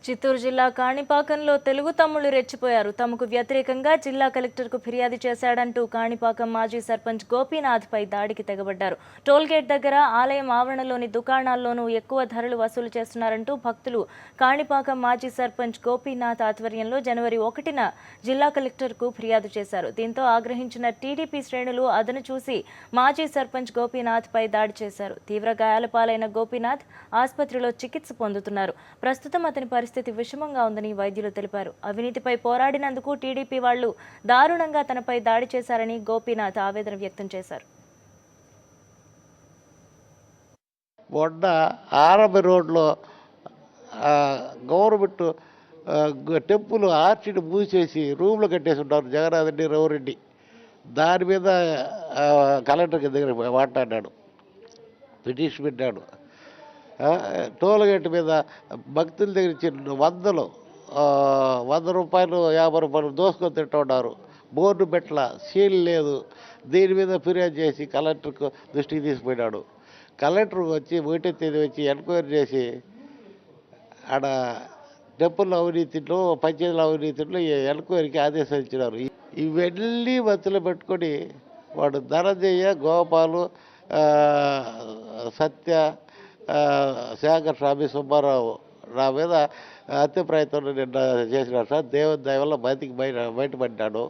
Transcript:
చిత్తూరు జిల్లా కాణిపాకంలో తెలుగు తమ్ముళ్లు రెచ్చిపోయారు. తమకు వ్యతిరేకంగా జిల్లా కలెక్టర్కు ఫిర్యాదు చేశాడంటూ కాణిపాకం మాజీ సర్పంచ్ గోపీనాథ్పై దాడికి తెగబడ్డారు. టోల్గేట్ దగ్గర ఆలయం ఆవరణలోని దుకాణాల్లోనూ ఎక్కువ ధరలు వసూలు చేస్తున్నారంటూ భక్తులు కాణిపాకం మాజీ సర్పంచ్ గోపీనాథ్ ఆధ్వర్యంలో జనవరి 1న జిల్లా కలెక్టర్కు ఫిర్యాదు చేశారు. దీంతో ఆగ్రహించిన టీడీపీ శ్రేణులు అదను చూసి మాజీ సర్పంచ్ గోపీనాథ్పై దాడి చేశారు. తీవ్ర గాయాల పాలైన గోపీనాథ్ ఆసుపత్రిలో చికిత్స పొందుతున్నారు. ప్రస్తుతం అతని పరిస్థితి విషమంగా ఉందని వైద్యులు తెలిపారు. అవినీతిపై పోరాడినందుకు టీడీపీ వాళ్లు దారుణంగా తనపై దాడి చేశారని గోపీనాథ్ ఆవేదన వ్యక్తం చేశారు. మొన్న ఆర్ఎంబి రోడ్లో గవర్నమెంట్ టెంపుల్ ఆర్చిని మూసేసి రూమ్లు కట్టేసి ఉన్నారు జగన్నాథ్ రెడ్డి రవిరెడ్డి. దాని మీద కలెక్టర్ దగ్గర మాట్లాడాడు, పిటిషన్ పెట్టాడు. టోల్గేట్ మీద భక్తుల దగ్గర ఇచ్చిన వందలు రూపాయలు 50 రూపాయలు దోసుకొని తింటూ ఉన్నారు. బోర్డు పెట్టల, సీల్ లేదు. దీని మీద ఫిర్యాదు చేసి కలెక్టర్కు దృష్టికి తీసుకుపోయినాడు. కలెక్టర్ వచ్చి 1వ తేదీ వచ్చి ఎంక్వైరీ చేసి ఆడ టెంపుల్ అవినీతిలో పంచాయతీల అవినీతిలో ఎంక్వైరీకి ఆదేశాలు ఇచ్చినారు. ఇవన్నీ మధ్యలో పెట్టుకొని వాడు ధనంజయ, గోపాలు, సత్య, శేఖర్ స్వామి, సుబ్బారావు నా మీద హత్య ప్రయత్నం నిన్న చేసినారు సార్. దేవుని దయ వల్ల బయటపడ్డాడు.